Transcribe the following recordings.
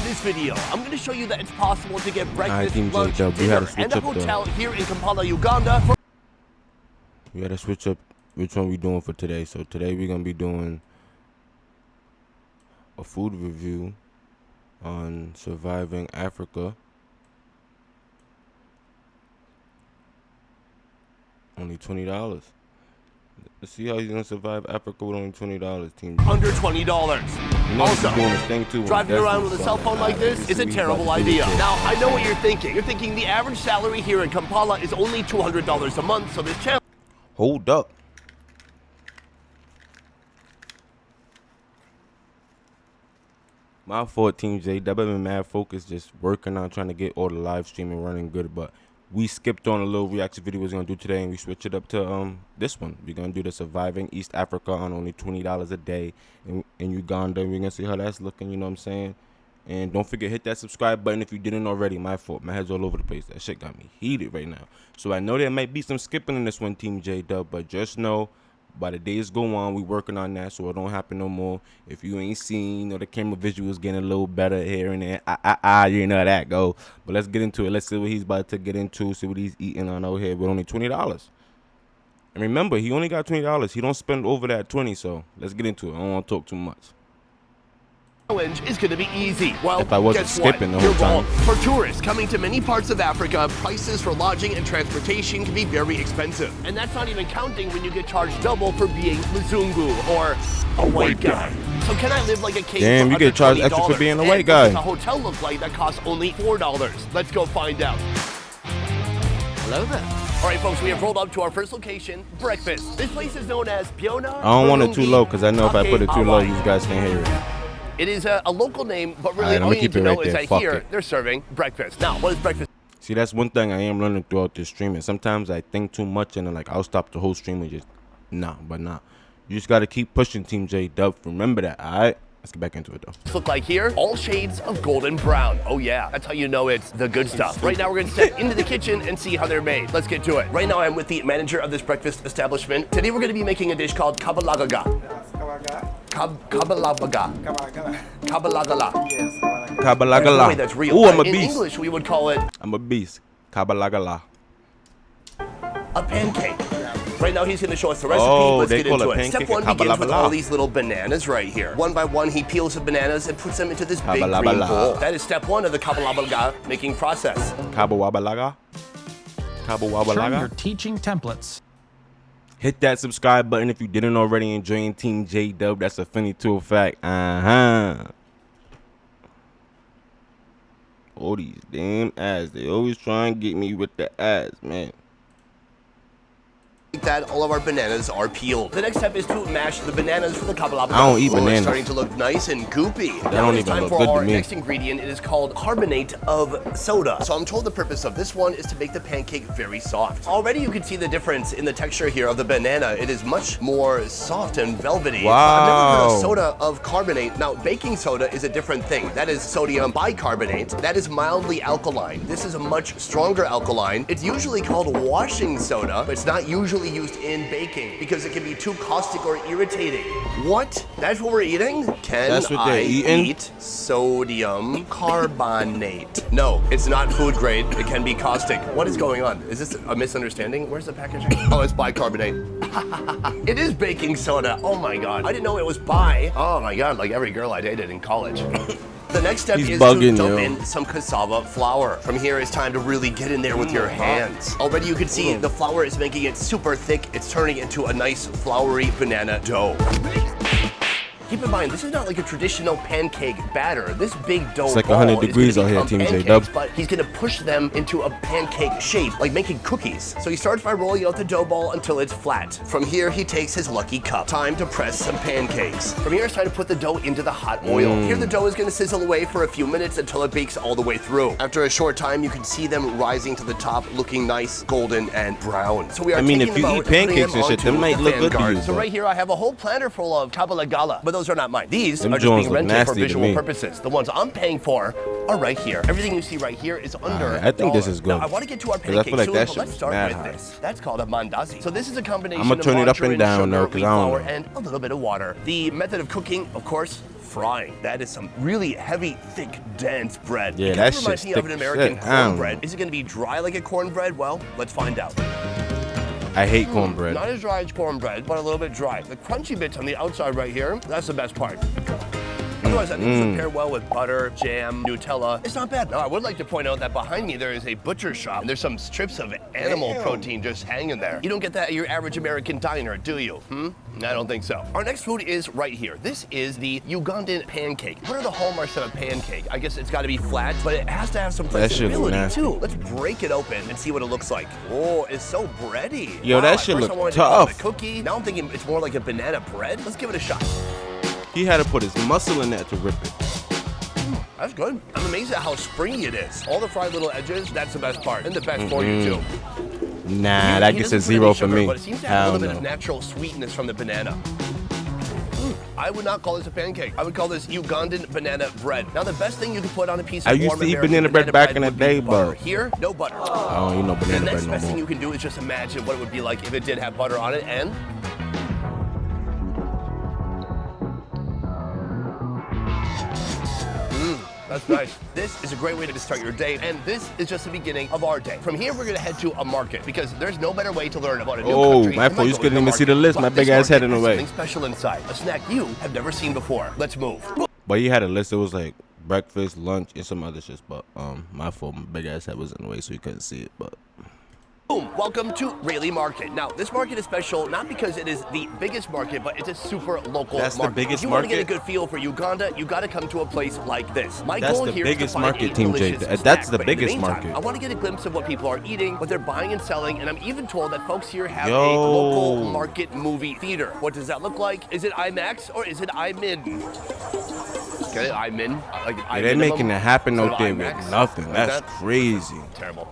this video, I'm going to show you that it's possible to get breakfast, lunch, TeamJaDubb, dinner, and a hotel here in Kampala, Uganda. We gotta switch up which one we doing for today. So today we're gonna be doing a food review on surviving Africa. Only $20. Let's see how you're gonna survive Africa with only $20, team. Under $20. You know, also, doing this thing too, driving around with a cell phone like this is a terrible idea. Now, I know what you're thinking. You're thinking the average salary here in Kampala is only $200 a month, so this channel... Hold up. My fault, TeamJaDubb. I've been mad focused, just working on trying to get all the live streaming running good, but we skipped on a little reaction video we was gonna do today, and we switched it up to this one. We're gonna do the surviving East Africa on only $20 a day in Uganda. We're gonna see how that's looking, you know what I'm saying? And don't forget, hit that subscribe button if you didn't already. My fault, my head's all over the place. That shit got me heated right now. So I know there might be some skipping in this one, TeamJaDubb, but just know by the days go on, we working on that so it don't happen no more. If you ain't seen, you know, the camera visuals getting a little better here and there, you know how that go. But let's get into it. Let's see what he's about to get into, see what he's eating on out here with only $20. And remember, he only got $20. He don't spend over that 20, so let's get into it. I don't want to talk too much. Challenge is going to be easy. Well, if I wasn't skipping the whole time. For tourists coming to many parts of Africa, prices for lodging and transportation can be very expensive. And that's not even counting when you get charged double for being Mzungu or a white guy. So can I live like a king? Damn, you get charged extra for being a white guy. What does a hotel look like that costs only $4? Let's go find out. Hello there. All right, folks, we have rolled up to our first location, breakfast. This place is known as Biona. I don't want it too low because I know if I put it too low, you guys can't hear it. It is a local name, but really all you need to know is that here they're serving breakfast. Now, what is breakfast? See, that's one thing I am learning throughout this streaming. Sometimes I think too much and then, like, I'll stop the whole stream and just, nah. You just got to keep pushing, TeamJaDubb. Remember that, all right? Let's get back into it, though. Look like here, all shades of golden brown. Oh, yeah, that's how you know it's the good stuff. Right now, we're going to step into the kitchen and see how they're made. Let's get to it. Right now, I'm with the manager of this breakfast establishment. Today, we're going to be making a dish called kabalagaga. Kabalagaga. Kabalagala. Yes, Kabalagala. That's real. Ooh, I'm a beast. In English, we would call it... I'm a beast. Kabalagala. A pancake. Right now, he's going to show us the recipe. Let's get into it. Step one begins with all these little bananas right here. One by one, he peels the bananas and puts them into this big green bowl. That is step one of the kabalabalaga making process. Kabawabalaga. Sure, you're teaching templates. Hit that subscribe button if you didn't already. Enjoying TeamJaDubb. That's a funny tool fact. All these damn ads. They always try and get me with the ads, man. Like that, all of our bananas are peeled. The next step is to mash the bananas for the kabalaba. I don't eat bananas. It's starting to look nice and goopy. That don't even look good to me. Our next ingredient, it is called carbonate of soda. So I'm told the purpose of this one is to make the pancake very soft. Already you can see the difference in the texture here of the banana. It is much more soft and velvety. Wow. I've never heard of soda of carbonate. Now, baking soda is a different thing. That is sodium bicarbonate. That is mildly alkaline. This is a much stronger alkaline. It's usually called washing soda, but it's not usually used in baking because it can be too caustic or irritating. What? That's what we're eating? Can I eat sodium carbonate? No, it's not food grade. It can be caustic. What is going on? Is this a misunderstanding? Where's the packaging? Oh, it's bicarbonate. It is baking soda. Oh my God. I didn't know it was bi. Oh my God, like every girl I dated in college. The next step is to dump in some cassava flour. From here, it's time to really get in there with your hands. Already you can see the flour is making it super thick. It's turning into a nice floury banana dough. Keep in mind, this is not like a traditional pancake batter. This big dough it's like 100 degrees out here, TeamJaDubb. But he's gonna push them into a pancake shape, like making cookies. So he starts by rolling out the dough ball until it's flat. From here, he takes his lucky cup. Time to press some pancakes. From here, it's time to put the dough into the hot oil. Here, the dough is gonna sizzle away for a few minutes until it bakes all the way through. After a short time, you can see them rising to the top, looking nice, golden, and brown. So we are if you eat pancakes and shit, them might look good to you. So right here, I have a whole platter full of kabalagala, but those are not mine. These are just being rented for visual purposes. The ones I'm paying for are right here. Everything you see right here is under I think this is good. Now, I want to get to our pancake soon, but let's start with this. That's called a mandazi. So this is a combination of margarine, sugar, wheat flour, and a little bit of water. The method of cooking, of course, frying. That is some really heavy, thick, dense bread. Yeah, it that reminds shit's me of thick an as American shit. cornbread. Is it gonna be dry like a cornbread? Well, let's find out. I hate cornbread. Not as dry as cornbread, but a little bit dry. The crunchy bits on the outside right here, that's the best part. Otherwise, I think this would pair well with butter, jam, Nutella. It's not bad. Now, I would like to point out that behind me there is a butcher shop, and there's some strips of animal protein just hanging there. You don't get that at your average American diner, do you? I don't think so. Our next food is right here. This is the Ugandan pancake. What are the hallmarks of a pancake? I guess it's got to be flat, but it has to have some flexibility too. Let's break it open and see what it looks like. Oh, it's so bready. Yo, wow, that shit looks tough. A cookie. Now I'm thinking it's more like a banana bread. Let's give it a shot. He had to put his muscle in that to rip it. That's good. I'm amazed at how springy it is. All the fried little edges, that's the best part. And the best for you, too. Nah, that gets a 0 for me. But it seems to have a little bit of natural sweetness from the banana. I would not call this a pancake. I would call this Ugandan banana bread. Now, the best thing you can put on a piece of I used to eat banana bread back in the day, but here, no butter. I don't eat no banana bread no more. The next best thing you can do is just imagine what it would be like if it did have butter on it, and that's nice. This is a great way to start your day, and this is just the beginning of our day. From here, we're gonna head to a market because there's no better way to learn about a new country. My fault, you couldn't even see the list. My big ass head in the way. Something special inside, a snack you have never seen before. Let's move. But he had a list. It was like breakfast, lunch, and some other shit. But my fault, my big ass head was in the way, so you couldn't see it. But boom, welcome to Rayleigh Market. Now, this market is special not because it is the biggest market, but it's a super local That's market. the biggest if you market? want to get a good feel for Uganda, you got to come to a place like this. My That's goal the here biggest is to find market, a Team J. delicious That's snack. the But in biggest meantime, market. I want to get a glimpse of what people are eating, what they're buying and selling, and I'm even told that folks here have a Yo. local market movie theater. What does that look like? Is it IMAX or is it IMIN? Get it? IMIN? Like yeah, they're making it happen out there with IMAX? nothing. That's crazy. Terrible.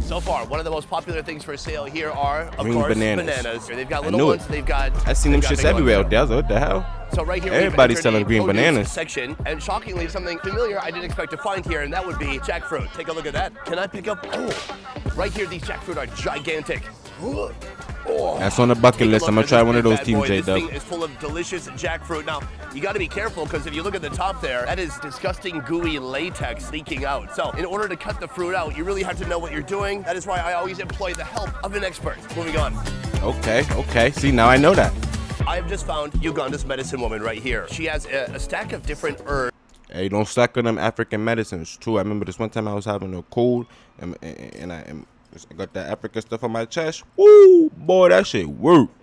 So far, one of the most popular things for sale here are, of Green course, bananas. They've got I little knew ones. it. They've got. I've seen them they've got shits big everywhere ones. out there. What the hell? So right here, Everybody's we've selling entered green a produce bananas. section, and shockingly, something familiar I didn't expect to find here, and that would be jackfruit. Take a look at that. Can I pick up? Oh, right here, these jackfruit are gigantic. Oh. That's on the bucket list. I'm gonna try one of those, Team This thing TeamJaDubb. is full of delicious jackfruit. Now, you got to be careful because if you look at the top there, that is disgusting gooey latex leaking out. So, in order to cut the fruit out, you really have to know what you're doing. That is why I always employ the help of an expert. Moving on. Okay. See, now I know that. I have just found Uganda's medicine woman right here. She has a stack of different herbs. Hey, don't suck on them African medicines. True. I remember this one time I was having a cold, and I got that African stuff on my chest. Woo, boy, that shit worked.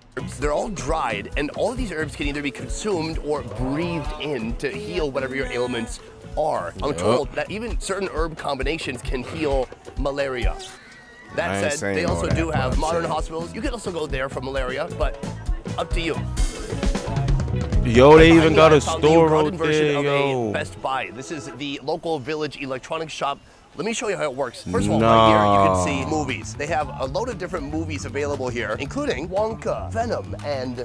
They're all dried, and all of these herbs can either be consumed or breathed in to heal whatever your ailments are. I'm told that even certain herb combinations can heal malaria. That said, they also do have modern hospitals. You can also go there for malaria, but up to you. Yo, they even got a store out out there, yo. Best Buy. This is the local village electronics shop. Let me show you how it works. First of all, right here you can see movies. They have a load of different movies available here, including Wonka, Venom, and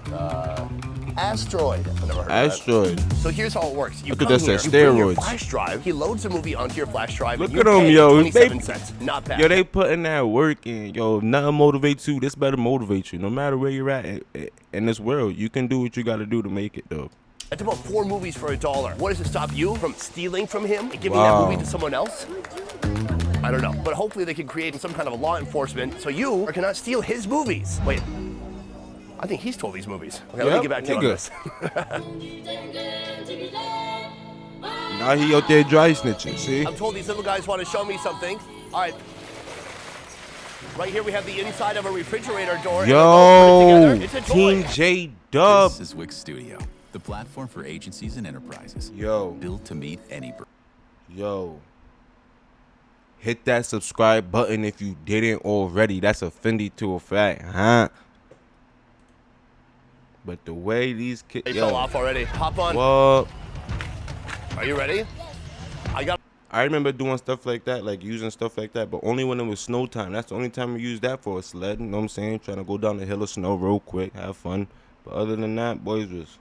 Asteroid. I've never heard Asteroid. of that. So here's how it works. You Look at come this, here, that's you bring your steroids. flash drive. He loads a movie onto your flash drive. Look and you at them, pay yo. 27 cents. Not bad. Yo, they putting that work in. Yo, nothing motivates you. This better motivate you. No matter where you're at in this world, you can do what you got to do to make it, though. That's about 4 movies for $1. What does it stop you from stealing from him and giving that movie to someone else? I don't know, but hopefully they can create some kind of a law enforcement so you cannot steal his movies. Wait, I think he stole these movies. Okay, let me get back to you on this. Now he out there dry snitching, see? I'm told these little guys want to show me something. All right. Right here we have the inside of a refrigerator door. Yo, and it's a toy. TeamJaDubb. This is Wix Studio, the platform for agencies and enterprises. Yo. Built to meet any. Yo. Hit that subscribe button if you didn't already. That's a Fendi to a fact, huh? But the way these kids... They fell off already. Hop on. What? Are you ready? I remember doing stuff like that, like using stuff like that, but only when it was snow time. That's the only time we used that for a sled, you know what I'm saying? Trying to go down the hill of snow real quick, have fun. But other than that, boys was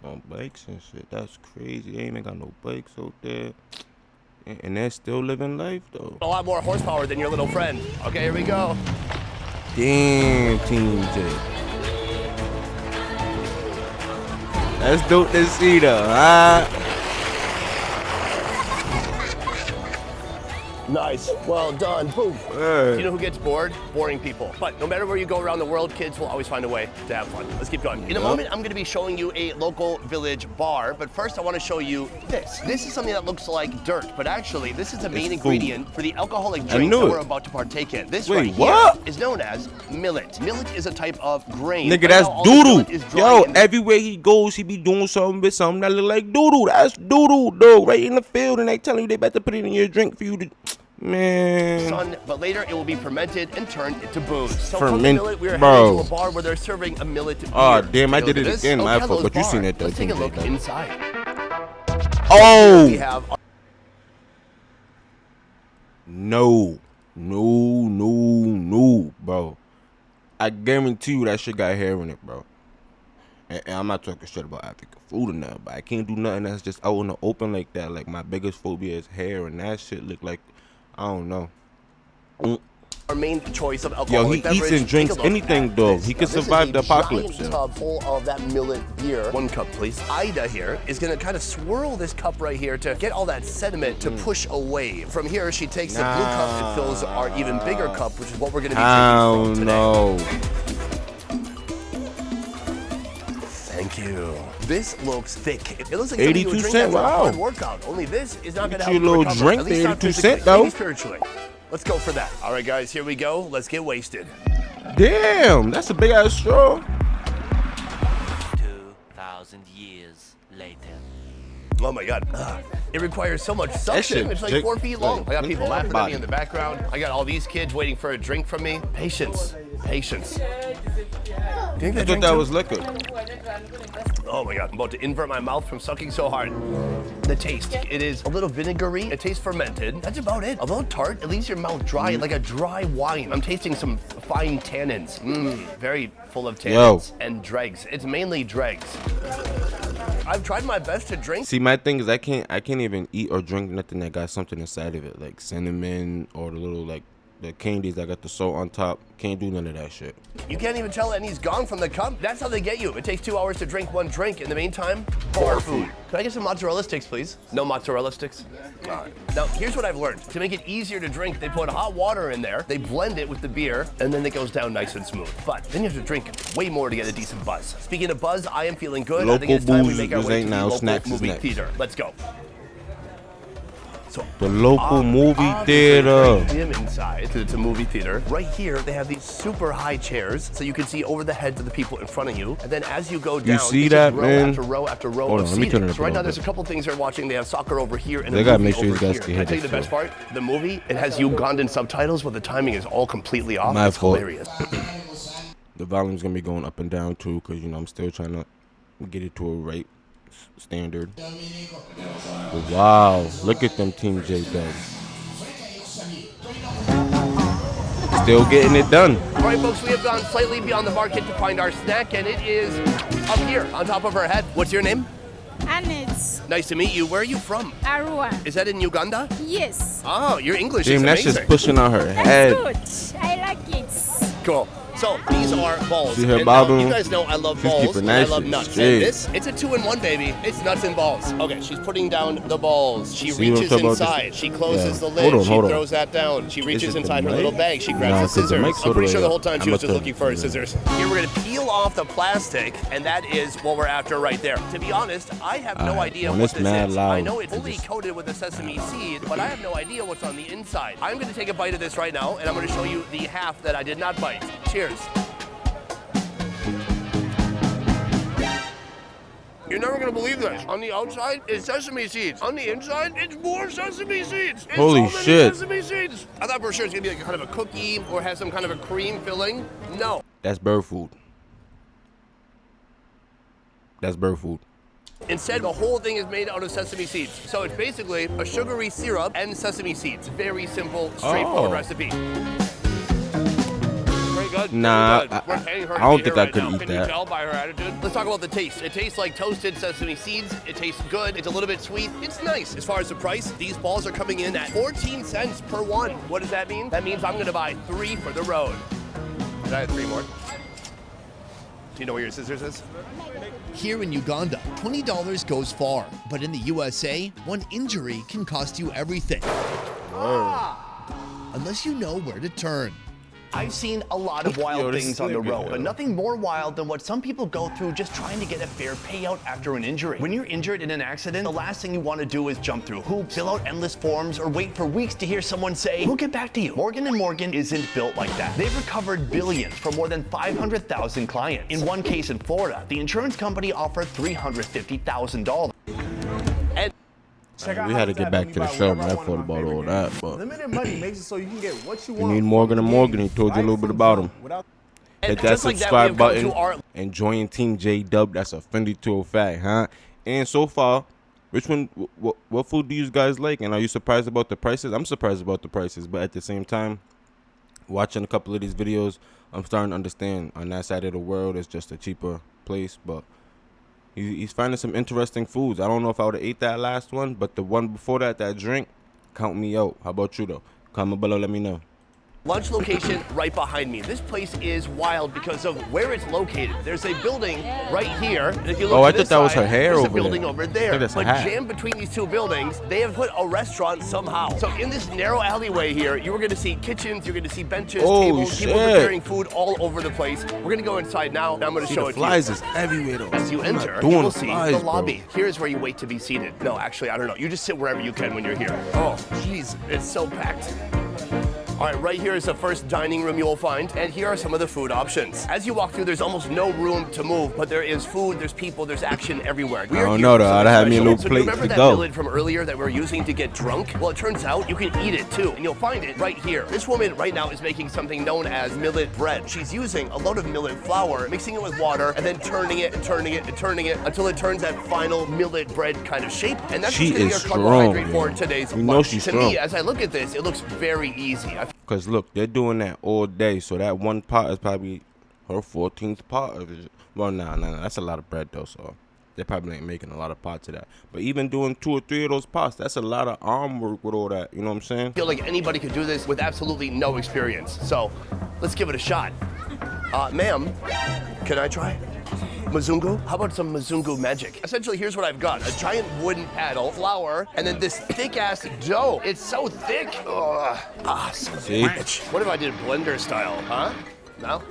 on bikes and shit. That's crazy. They ain't even got no bikes out there. And they're still living life, though. A lot more horsepower than your little friend. Okay, here we go. Damn, TeamJ. That's dope to see though. Nice. Well done. Boom. Hey. You know who gets bored? Boring people. But no matter where you go around the world, kids will always find a way to have fun. Let's keep going. In a moment, I'm going to be showing you a local village bar, but first I want to show you this. This is something that looks like dirt, but actually this is the main ingredient for the alcoholic drink that we're about to partake in. This right here is known as millet. Millet is a type of grain. Nigga, that's doodoo. Yo, everywhere he goes, he be doing something with something that look like doodoo. That's doodoo, though. Right in the field, and they telling you they better put it in your drink for you to... Man. Son, but later it will be fermented and turned into booze. So from the millet, we are heading to a bar where they're serving a millet beer. Oh, damn, I did it again, my fault, but you seen it though. Let's take a look inside. Oh! We have No, bro. I guarantee you that shit got hair in it, bro. And I'm not talking shit about African food or nothing, but I can't do nothing that's just out in the open like that. Like, my biggest phobia is hair, and that shit look like, I don't know. Our main choice of alcohol. Yo, he eats and drinks anything, though. He can survive the apocalypse. This is a tub full of that millet beer. 1 cup, please. Ida here is gonna kind of swirl this cup right here to get all that sediment to push away. From here, she takes the blue cup and fills our even bigger cup, which is what we're gonna be drinking from today. Thank you. This looks thick. It looks like 82 cents. Wow. Hard workout. Only this is not gonna help you you a little recover. drink. At least not 82 cents physically, though. maybe spiritually. Let's go for that. All right, guys, here we go. Let's get wasted. Damn, that's a big ass straw. 2,000 years later. Oh my God. It requires so much suction. It's like 4 feet long. I got people laughing at me in the background. I got all these kids waiting for a drink from me. Patience. Patience. I thought that was liquor. Oh my God, I'm about to invert my mouth from sucking so hard. The taste, it is a little vinegary. It tastes fermented. That's about it. A little tart, it leaves your mouth dry, like a dry wine. I'm tasting some fine tannins. Very full of tannins and dregs. It's mainly dregs. I've tried my best to drink. See, my thing is I can't even eat or drink nothing that got something inside of it, like cinnamon or the little like the candies that got the salt on top. Can't do none of that shit. You can't even tell any's gone from the cup. That's how they get you. It takes 2 hours to drink 1 drink. In the meantime, bar food. Can I get some mozzarella sticks, please? No mozzarella sticks? All right. Now, here's what I've learned. To make it easier to drink, they put hot water in there, they blend it with the beer, and then it goes down nice and smooth. But then you have to drink way more to get a decent buzz. Speaking of buzz, I am feeling good. I think it's time we make our way to the local movie theater. Let's go. So the local movie theater. Inside, it's a movie theater. Right here, they have these super high chairs, so you can see over the heads of the people in front of you. And then as you go down, you see that, row man? after row after row of seating. So right now, there's a couple things they're watching. They have soccer over here, and they gotta make sure you guys can I tell you the best part? The movie, it has Ugandan subtitles, but the timing is all completely off. My it's fault. Hilarious. The volume's gonna be going up and down too, cause you know I'm still trying to get it to a right standard. But wow, look at them TeamJaDubb. Still getting it done. All right, folks, we have gone slightly beyond the market to find our snack, and it is up here on top of our head. What's your name? Annette. Nice to meet you. Where are you from? Arua. Is that in Uganda? Yes. Oh, your English Damn, is that's amazing. just pushing on her head. That's good. I like it. Cool. So these are balls. See her And, bobbing? you guys know I love She's balls keeping and I that love shit nuts. straight. And this, it's a 2-in-1, baby. It's nuts and balls. Okay, she's putting down the balls. She See what I'm reaches talking about? inside. She closes the lid. Hold on, she hold on. throws that down. She reaches it inside the her little mic? bag. She Nah, grabs the it's the scissors. mic's I'm all the pretty way sure the up. whole time she I'm was just gonna looking for her scissors. Here we're gonna peel off the plastic, and that is what we're after right there. To be honest, I have no idea when what it's this mad is. loud, I know it's it fully just- coated with a sesame seed, but I have no idea what's on the inside. I'm gonna take a bite of this right now, and I'm gonna show you the half that I did not bite. Cheers. You're never gonna believe this. On the outside, it's sesame seeds. On the inside, it's more sesame seeds. It's Holy so many shit. Sesame seeds. I thought for sure it's gonna be like kind of a cookie or have some kind of a cream filling. No. That's bird food. That's bird food. Instead, the whole thing is made out of sesame seeds. So it's basically a sugary syrup and sesame seeds. Very simple, straightforward recipe. Very good. Nah, Very good. We're paying her I don't to think eat I right could now. eat Can that. you tell by her attitude? Let's talk about the taste. It tastes like toasted sesame seeds. It tastes good. It's a little bit sweet. It's nice. As far as the price, these balls are coming in at 14 cents per one. What does that mean? That means I'm gonna buy 3 for the road. Can I have 3 more? Do you know where your scissors is? Here in Uganda, $20 goes far, but in the USA, one injury can cost you everything. Unless you know where to turn. I've seen a lot of wild things on the road, but nothing more wild than what some people go through just trying to get a fair payout after an injury. When you're injured in an accident, the last thing you want to do is jump through hoops, fill out endless forms, or wait for weeks to hear someone say, "We'll get back to you." Morgan & Morgan isn't built like that. They've recovered billions from more than 500,000 clients. In one case in Florida, the insurance company offered $350,000. We had to get back to the show, man. I thought about all that, but limited money makes it so you can get what you you want. need Morgan & Morgan. He told you a little bit about him. Hit that subscribe button and join Team JDubb. That's a Fendi tool fact, huh? And so far, which one? What food do you guys like? And are you surprised about the prices? I'm surprised about the prices, but at the same time, watching a couple of these videos, I'm starting to understand on that side of the world it's just a cheaper place, but he's finding some interesting foods. I don't know if I would have ate that last one, but the one before that, that drink, count me out. How about you, though? Comment below, let me know. Lunch location right behind me. This place is wild because of where it's located. There's a building right here. And if you look I to thought this that was side, her hair there's over a building there. over I there. think that's But her hat. jammed between these two buildings, they have put a restaurant somehow. So in this narrow alleyway here, you are going to see kitchens, you're going to see benches, tables, people preparing food all over the place. We're going to go inside now, and I'm going to show it to you. Flies is everywhere, though. As you enter, you will see the lobby. Here's where you wait to be seated. No, actually, I don't know. You just sit wherever you can when you're here. Oh, jeez, it's so packed. All right, right here is the first dining room you will find, and here are some of the food options. As you walk through, there's almost no room to move, but there is food, there's people, there's action everywhere. I don't know, though. I'd have me a little plate to go. Remember that millet from earlier that we were using to get drunk? Well, it turns out you can eat it too, and you'll find it right here. This woman right now is making something known as millet bread. She's using a load of millet flour, mixing it with water, and then turning it and turning it and turning it until it turns that final millet bread kind of shape. And that's what's going to be our carbohydrate for today's lunch. To me, as I look at this, it looks very easy. Because look, they're doing that all day, so that one pot is probably her 14th pot. Well, nah, that's a lot of bread though, so they probably ain't making a lot of pots of that. But even doing 2 or 3 of those pots, that's a lot of arm work with all that. You know what I'm saying? I feel like anybody could do this with absolutely no experience. So let's give it a shot. Ma'am, can I try? Mzungu? How about some Mzungu magic? Essentially, here's what I've got. A giant wooden paddle, flour, and then this thick-ass dough. It's so thick. So rich. What if I did blender style, huh? No?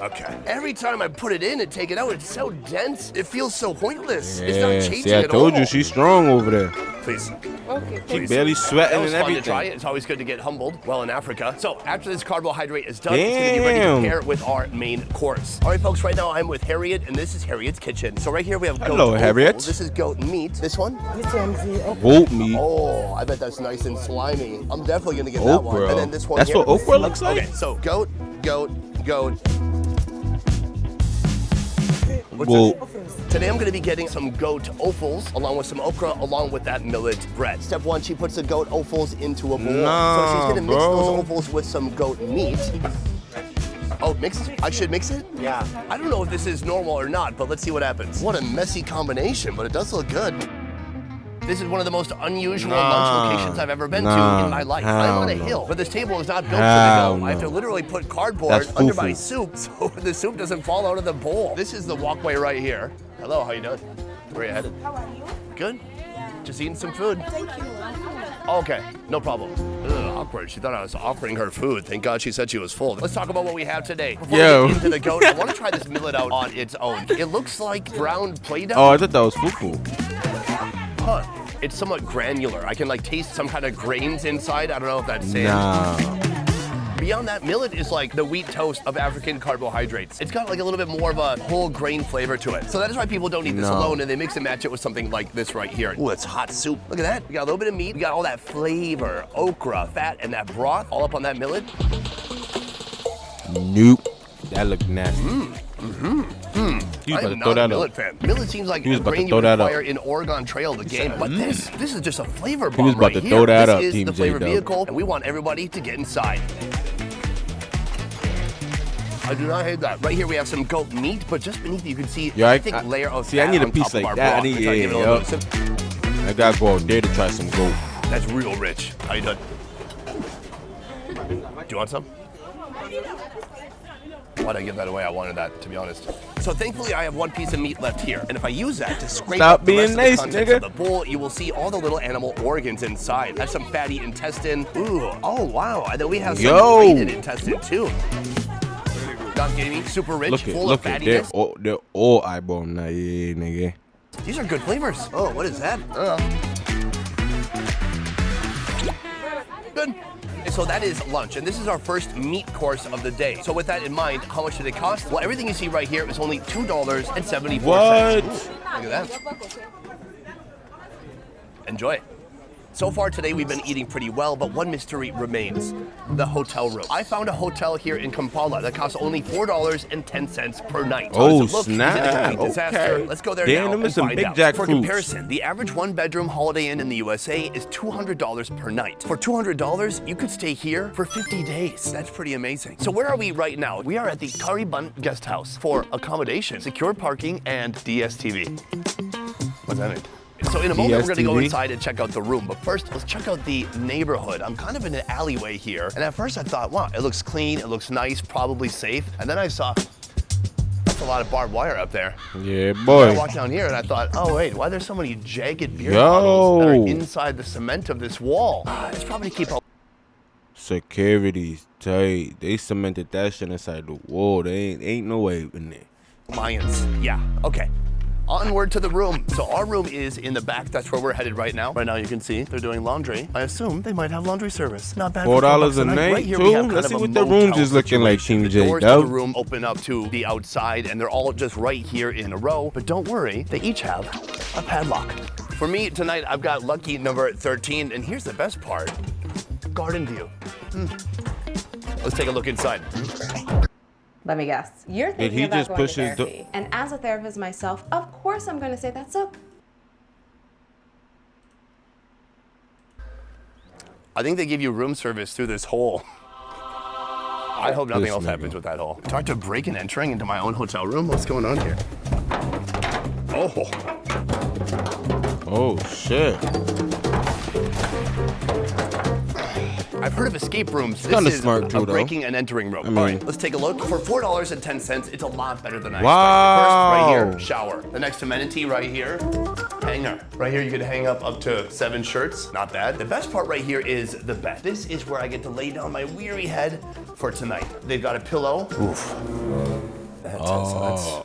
Okay. Every time I put it in and take it out, it's so dense. It feels so pointless. Yeah, it's not changing see, I at all. told you, she's strong over there. Please. Okay. She barely sweating and That was fun everything. to try. It's always good to get humbled while in Africa. So after this carbohydrate is done, it's going to be ready to pair with our main course. All right, folks, right now I'm with Harriet, and this is Harriet's kitchen. So right here we have goat Hello, Harriet. This is goat meat. This one? Goat meat. Oh, I bet that's nice and slimy. I'm definitely going to get that one. And then this one That's here. what okra looks like? Okay, so goat. Well, Today I'm going to be getting some goat offals along with some okra along with that millet bread. Step 1, she puts the goat offals into a bowl. So she's going to mix those offals with some goat meat. Oh, mix it? I should mix it? Yeah. I don't know if this is normal or not, but let's see what happens. What a messy combination, but it does look good. This is one of the most unusual lunch locations I've ever been to in my life. I'm on a hill, but this table is not built for the hill. I have to literally put cardboard under my soup so the soup doesn't fall out of the bowl. This is the walkway right here. Hello, how you doing? Where are you headed? How are you? Good? Just eating some food. Thank you. Okay, no problem. Ugh, awkward. She thought I was offering her food. Thank God she said she was full. Let's talk about what we have today. Before we get into the goat, I want to try this millet out on its own. It looks like brown Play-Doh. Oh, I thought that was fufu. Huh. It's somewhat granular. I can like taste some kind of grains inside. I don't know if that's sand. Nah. Beyond that, millet is like the wheat toast of African carbohydrates. It's got like a little bit more of a whole grain flavor to it. So that is why people don't eat this alone, and they mix and match it with something like this right here. Ooh, it's hot soup. Look at that. We got a little bit of meat. We got all that flavor, okra, fat, and that broth all up on that millet. Nope. That looked nasty. I'm not a millet fan. Millet seems like a grain you require in Oregon Trail, the game. But this is just a flavor bomb. He was about to throw that up, This is Team the flavor JDubb. vehicle, and we want everybody to get inside. I do not hate that. Right here we have some goat meat, but just beneath you can see a thick layer of fat I need a on piece top of like our that. broth. I gotta go out there to try some goat. That's real rich. How you doing? Do you want some? Why'd I give that away? I wanted that, to be honest. So thankfully, I have one piece of meat left here. And if I use that to scrape Stop up the being rest nice, of the contents nigga. of the bowl, you will see all the little animal organs inside. That's some fatty intestine. Ooh, oh wow. And then we have some grated intestine too. Not gamey, super rich, full of fattiness. They're all eyeball now, yeah, nigga. These are good flavors. Oh, what is that? Good. So that is lunch, and this is our first meat course of the day. So with that in mind, how much did it cost? Well, everything you see right here is only $2.74. What? Ooh, look at that. Enjoy. So far today, we've been eating pretty well, but one mystery remains: the hotel room. I found a hotel here in Kampala that costs only $4.10 per night. Oh, so snap. Disaster. Okay. Let's go there Damn, now them and is some find big out. jackfruits. For comparison, the average one-bedroom Holiday Inn in the USA is $200 per night. For $200, you could stay here for 50 days. That's pretty amazing. So where are we right now? We are at the Karibun Guest House for accommodation, secure parking, and DSTV. What's that mean? So in a moment, we're gonna go inside and check out the room. But first, let's check out the neighborhood. I'm kind of in an alleyway here. And at first I thought, wow, it looks clean, it looks nice, probably safe. And then I saw, that's a lot of barbed wire up there. Yeah, boy. I walked down here and I thought, oh wait, why there's so many jagged beer bottles that are inside the cement of this wall? It's probably to keep a Security's tight. They cemented that shit inside the wall. They ain't no way in there. Lions. Yeah, okay. Onward to the room. So our room is in the back. That's where we're headed right now. Right now you can see they're doing laundry. I assume they might have laundry service. Not bad. $4 a night, right here too? we have Let's kind see of what a the rooms motel is looking like, situation. TeamJaDubb. The doors to the room open up to the outside, and they're all just right here in a row. But don't worry, they each have a padlock. For me tonight, I've got lucky number 13, and here's the best part: garden view. Let's take a look inside. Let me guess. You're Did thinking he about just going to push his therapy. And as a therapist myself, of course I'm going to say that's a... I think they give you room service through this hole. I hope nothing else happens with that hole. Start to break and entering into my own hotel room. What's going on here? Oh. Oh, shit. I've heard of escape rooms. This Kinda is smart too, a breaking though. and entering room. I mean- All right, let's take a look. For $4.10, it's a lot better than I Wow. expected. First, right here, shower. The next amenity right here, hanger. Right here, you can hang up to 7 shirts. Not bad. The best part right here is the bed. This is where I get to lay down my weary head for tonight. They've got a pillow. Oof.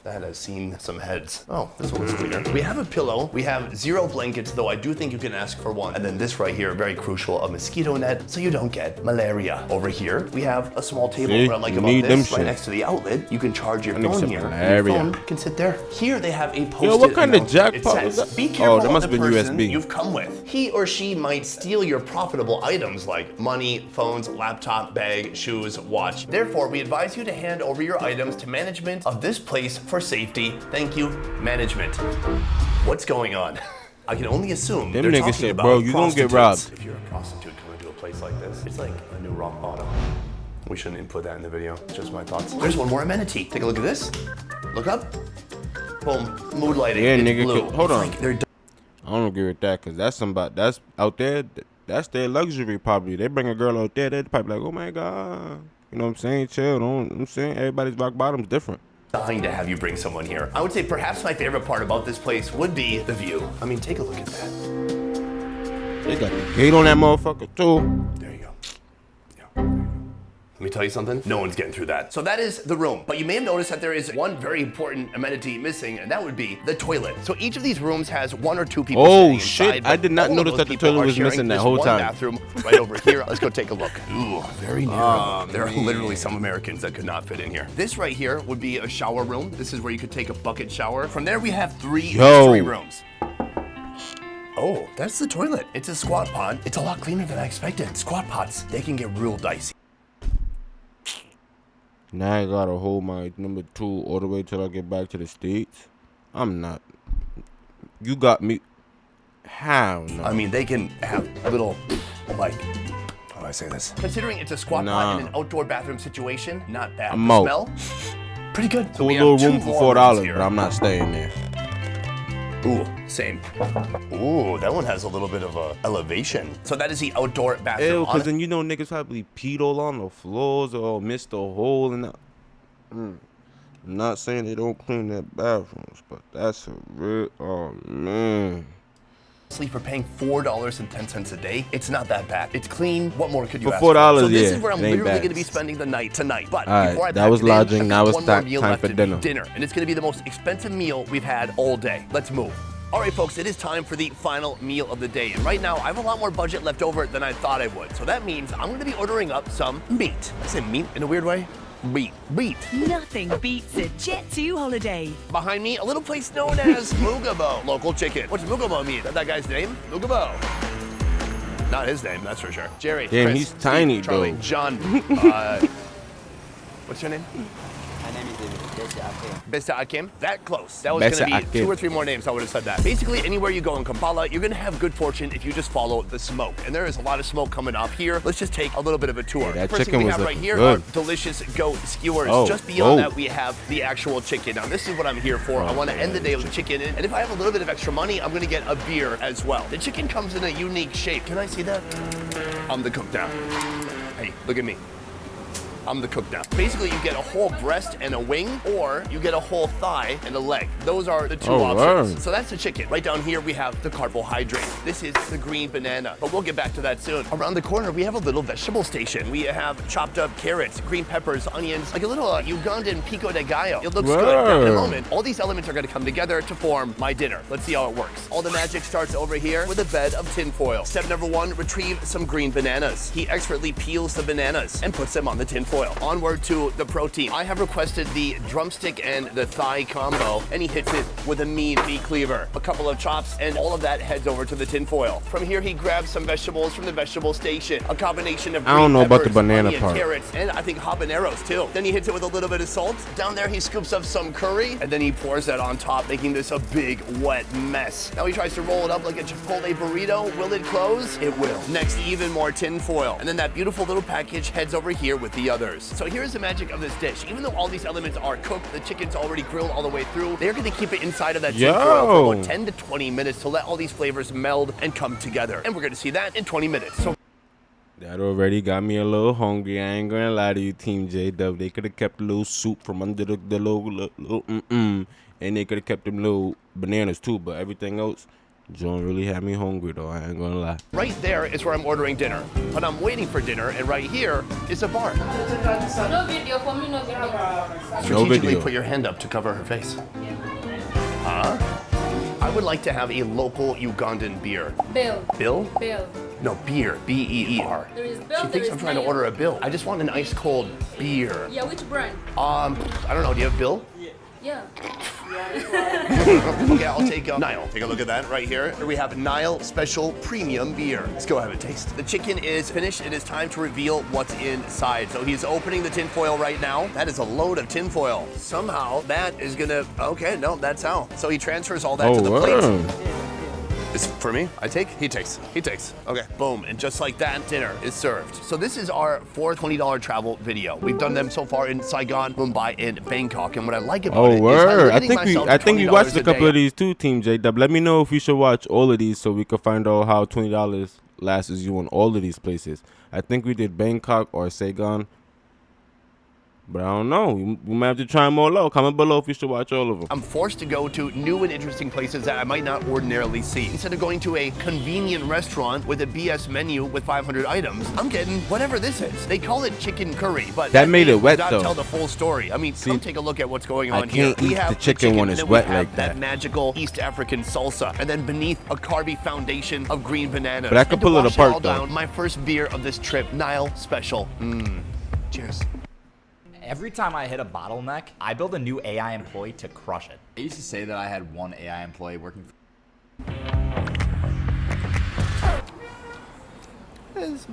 That has seen some heads. Oh, this one's cleaner. We have a pillow. We have 0 blankets, though I do think you can ask for 1. And then this right here, very crucial, a mosquito net, so you don't get malaria. Over here, we have a small table. See? What I like You about need them this, right shit. next to the outlet, you can charge your I need phone some here. malaria. Your phone can sit there. Here they have a post-it Yo, what kind of announcement. jackpot It was says, that? be careful Oh, that must of the have been person USB. you've come with. He or she might steal your profitable items like money, phones, laptop, bag, shoes, watch. Therefore, we advise you to hand over your items to management of this place for safety. Thank you, management. What's going on? I can only assume Them they're niggas talking said, about bro, you gonna get prostitutes. robbed. If you're a prostitute coming to a place like this, it's like a new rock bottom. We shouldn't input that in the video. Just my thoughts. There's one more amenity. Take a look at this. Look up. Boom. Mood lighting. Yeah, It's nigga, blue. hold It's on. like they're I don't agree with that, because that's out there, that's their luxury probably. They bring a girl out there, they're probably like, oh my God. You know what I'm saying? Chill, I'm saying? Everybody's rock bottom's different. dying to have you bring someone here. I would say perhaps my favorite part about this place would be the view. I mean, take a look at that. They got the gate on that motherfucker too. There you go. Yeah. Let me tell you something, no one's getting through that. So that is the room, but you may have noticed that there is one very important amenity missing, and that would be the toilet. So each of these rooms has 1 or 2 people Oh staying shit, inside, I but did not all of notice those that the people toilet are was sharing missing that this whole one time. bathroom right over here. Let's go take a look. Ooh, very narrow. There are literally some Americans that could not fit in here. This right here would be a shower room. This is where you could take a bucket shower. From there we have 3 mystery rooms. Oh, that's the toilet. It's a squat pot. It's a lot cleaner than I expected. Squat pots, they can get real dicey. Now I gotta hold my number 2 all the way till I get back to the States. I'm not. You got me. How? No. I mean, they can have little, like, how do I say this? Considering it's a squat pot in an outdoor bathroom situation, not bad. I'm The out. smell, pretty good. So Cool we little have 2 room for more rooms $4, here. but I'm not staying there. Ooh, same. Ooh, that one has a little bit of a elevation. So that is the outdoor bathroom. Ew, because then you know niggas probably peed all on the floors or missed a hole in the... I'm not saying they don't clean their bathrooms, but that's a real, oh man. For paying $4.10 a day, it's not that bad. It's clean. What more could you ask for $4, So this yeah, is where I'm it ain't literally bad. going to be spending the night tonight. But All before I right, pack that was it in, lodging. I've Now got it's one more time meal for left to be dinner. dinner, and it's going to be the most expensive meal we've had all day. Let's move. All right, folks, it is time for the final meal of the day. And right now, I have a lot more budget left over than I thought I would. So that means I'm going to be ordering up some meat. I say meat in a weird way. Meat. Nothing beats a Jet 2 holiday. Behind me, a little place known as Mugabo, local chicken. What's Mugabo mean? Is that guy's name? Mugabo. Not his name, that's for sure. Jerry, Damn, Chris, he's Steve, tiny, Charlie, though. John. What's your name? My name is Besta Akim. Besta Akim? That close. That was going to be Akim. 2 or 3 more names. I would have said that. Basically, anywhere you go in Kampala, you're going to have good fortune if you just follow the smoke. And there is a lot of smoke coming up here. Let's just take a little bit of a tour. Yeah, that First chicken thing we was have right looking here good. are delicious goat skewers. Oh, Just beyond oh. that, we have the actual chicken. Now, this is what I'm here for. I want to end the day with chicken. And if I have a little bit of extra money, I'm going to get a beer as well. The chicken comes in a unique shape. Can I see that? I'm the cook now. Hey, look at me. I'm the cook now. Basically, you get a whole breast and a wing, or you get a whole thigh and a leg. Those are the two options. Wow. So that's the chicken. Right down here, we have the carbohydrate. This is the green banana, but we'll get back to that soon. Around the corner, we have a little vegetable station. We have chopped up carrots, green peppers, onions, like a little Ugandan pico de gallo. It looks good. Now, in a moment, all these elements are going to come together to form my dinner. Let's see how it works. All the magic starts over here with a bed of tin foil. Step number 1, retrieve some green bananas. He expertly peels the bananas and puts them on the tin foil. Onward to the protein. I have requested the drumstick and the thigh combo, and he hits it with a meat cleaver. A couple of chops, and all of that heads over to the tin foil. From here, he grabs some vegetables from the vegetable station. A combination of green I don't know about the peppers, banana onion, part. carrots, and I think habaneros too. Then he hits it with a little bit of salt. Down there, he scoops up some curry, and then he pours that on top, making this a big, wet mess. Now he tries to roll it up like a Chipotle burrito. Will it close? It will. Next, even more tin foil. And then that beautiful little package heads over here with the others. So here's the magic of this dish. Even though all these elements are cooked, the chicken's already grilled all the way through, they're gonna keep it inside of that tin foil for about 10 to 20 minutes to let all these flavors meld and come together. And we're gonna see that in 20 minutes. So That already got me a little hungry. I ain't gonna lie to you, TeamJaDubb. They could have kept a little soup from under the little and they could have kept them little bananas too, but everything else, John really had me hungry though, I ain't gonna lie. right there is where I'm ordering dinner. But I'm waiting for dinner, and right here is a bar. No video for me, no video. Strategically put your hand up to cover her face. I would like to have a local Ugandan beer. Bill. Bill? Bill. No, beer. B-E-E-R. There is Bill, She there thinks is I'm trying to Nail. order a Bill. I just want an ice cold beer. Yeah, which brand? I don't know. Do you have Bill? Yeah. Okay, I'll take Nile. Take a look at that right here. Here we have Nile Special Premium Beer. Let's go have a taste. The chicken is finished. It is time to reveal what's inside. So he's opening the tin foil right now. That is a load of tin foil. Somehow that is gonna, okay, no, that's how. So he transfers all that to the plate. It's for me. I take, he takes, he takes. Okay, boom. And just like that, dinner is served. So this is our $420 travel video. We've done them so far in Saigon, Mumbai, and Bangkok. And what I like about it is word. I'm limiting myself to I think we $20 watched a a couple day. of these too, TeamJaDubb. Let me know if we should watch all of these so we could find out how $20 lasts you in all of these places. I think we did Bangkok or Saigon. But I don't know. We might have to try them all out. Comment below if you should watch all of them. I'm forced to go to new and interesting places that I might not ordinarily see. Instead of going to a convenient restaurant with a BS menu with 500 items, I'm getting whatever this is. They call it chicken curry, but That made it name wet, does not though. tell the full story. I mean, come take a look at what's going on I here. can't eat the chicken when it's and then wet we have like that that. magical East African salsa, and then beneath a carby foundation of green bananas. But I could And to pull it wash apart, all though. down, my first beer of this trip, Nile Special. Cheers. Every time I hit a bottleneck, I build a new AI employee to crush it. I used to say that I had one AI employee working for It's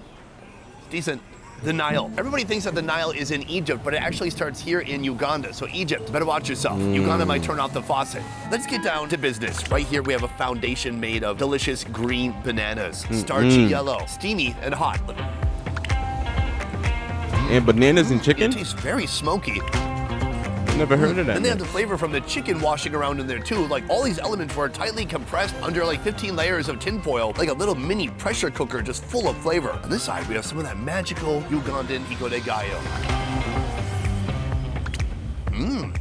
decent. The Nile. Everybody thinks that the Nile is in Egypt, but it actually starts here in Uganda. So Egypt, better watch yourself. Uganda might turn off the faucet. Let's get down to business. Right here we have a foundation made of delicious green bananas. Starchy yellow, steamy and hot. And bananas and chicken? It tastes very smoky. Never heard of that. And they have the flavor from the chicken washing around in there too. Like all these elements were tightly compressed under like 15 layers of tinfoil, like a little mini pressure cooker just full of flavor. On this side, we have some of that magical Ugandan pico de gallo.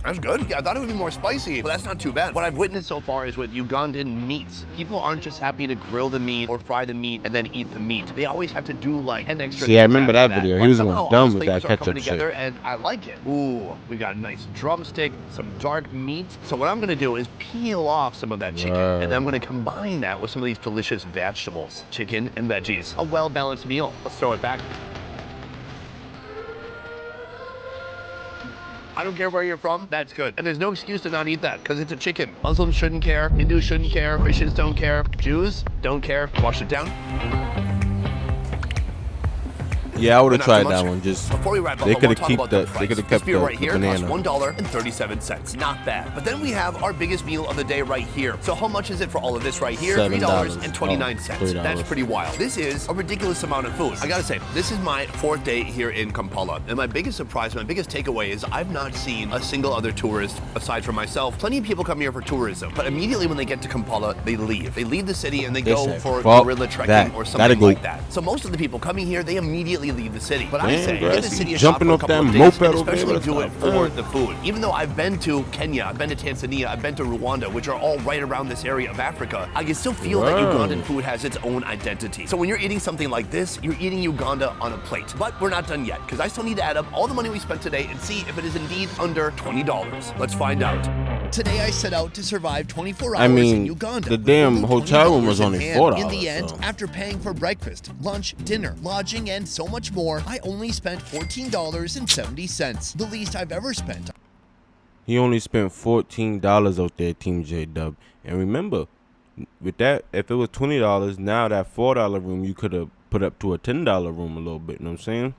That's good. Yeah, I thought it would be more spicy, but that's not too bad. What I've witnessed so far is with Ugandan meats, people aren't just happy to grill the meat or fry the meat and then eat the meat. They always have to do like 10 extra See, I things remember after that video. But He was somehow going all dumb those with that flavors are coming ketchup shit. together, and I like it. Ooh, we got a nice drumstick, some dark meat. So what I'm gonna do is peel off some of that chicken, and then I'm gonna combine that with some of these delicious vegetables, chicken and veggies. A well-balanced meal. Let's throw it back. I don't care where you're from, that's good. And there's no excuse to not eat that, because it's a chicken. Muslims shouldn't care, Hindus shouldn't care, Christians don't care, Jews don't care. Wash it down. Yeah, I would have tried that one. Just before we wrap up, they could have kept kept beer the right here banana. costs $1.37. Not bad. But then we have our biggest meal of the day right here. So how much is it for all of this right here? $3.29. That's pretty wild. This is a ridiculous amount of food. I gotta say, this is my 4th day here in Kampala, and my biggest surprise, my biggest takeaway is I've not seen a single other tourist aside from myself. Plenty of people come here for tourism, but immediately when they get to Kampala, they leave. They leave the city and they go for gorilla trekking or something like that. So most of the people coming here, they immediately leave the city. But I say, give the city a shot for a couple of days, and especially do it for the food. Even though I've been to Kenya, I've been to Tanzania, I've been to Rwanda, which are all right around this area of Africa, I can still feel that Ugandan food has its own identity. So when you're eating something like this, you're eating Uganda on a plate. But we're not done yet, because I still need to add up all the money we spent today and see if it is indeed under $20. Let's find out. Today I set out to survive 24 hours in Uganda. The damn hotel room was only $4. In the end, after paying for breakfast, lunch, dinner, lodging, and so much more, I only spent $14.70, the least I've ever spent. He only spent $14 out there, TeamJaDubb. And remember, with that, if it was $20, now that $4 room you could have put up to a $10 room a little bit. You know what I'm saying?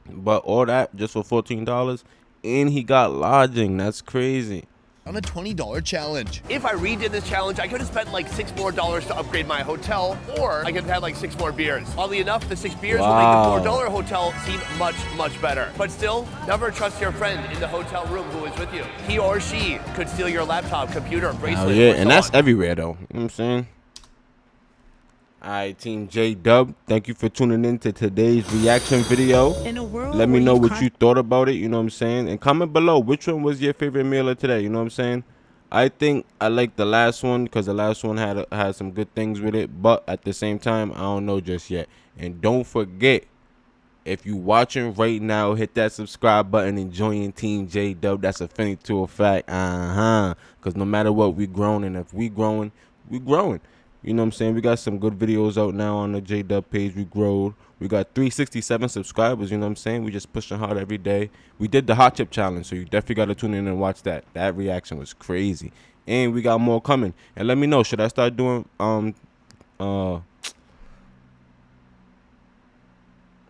But all that just for $14, and he got lodging. That's crazy. On a $20 challenge. If I redid this challenge, I could have spent like $6 more to upgrade my hotel, or I could have had like 6 more beers. Oddly enough, the 6 beers will make the $4 hotel seem much, much better. But still, never trust your friend in the hotel room who is with you. He or she could steal your laptop, computer, bracelet, yeah, and and that's everywhere though. You know what I'm saying? Alright, TeamJaDubb, thank you for tuning in to today's reaction video. Let me know what you thought about it, you know what I'm saying? And comment below, which one was your favorite meal of today, you know what I'm saying? I think I like the last one because the last one had some good things with it, but at the same time, I don't know just yet. And don't forget, if you watching right now, hit that subscribe button and join TeamJaDubb. That's a funny to a fact, because no matter what, we growing, and if we growing, we growing. You know what I'm saying? We got some good videos out now on the JDubb page. We growed. We got 367 subscribers. You know what I'm saying? We just pushing hard every day. We did the hot chip challenge, so you definitely got to tune in and watch that. That reaction was crazy. And we got more coming. And let me know, should I start doing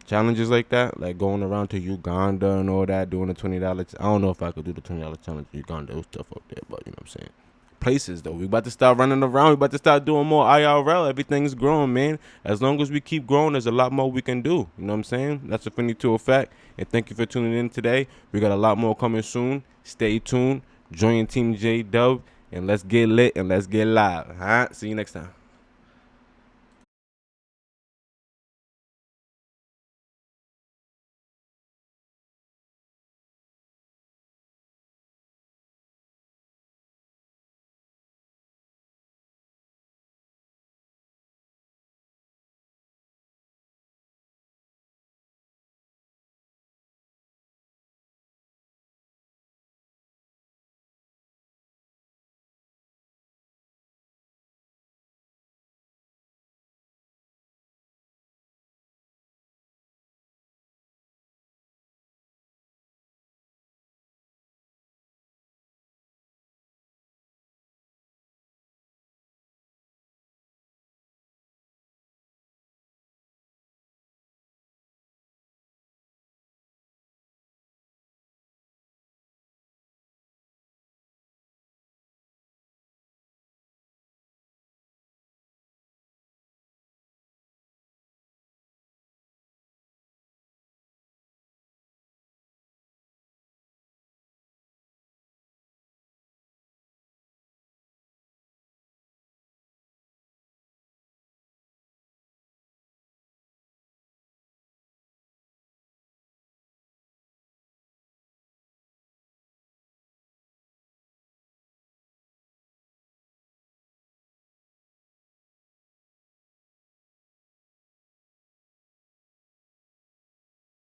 challenges like that? Like going around to Uganda and all that, doing the $20. I don't know if I could do the $20 challenge in Uganda. It was tough up there, but you know what I'm saying? Places though, we about to start running around, we about to start doing more IRL. Everything's growing, man. As long as we keep growing, there's a lot more we can do. You know what I'm saying? That's a funny to a fact. And thank you for tuning in today. We got a lot more coming soon. Stay tuned, join TeamJaDubb, and let's get lit and let's get live. See you next time.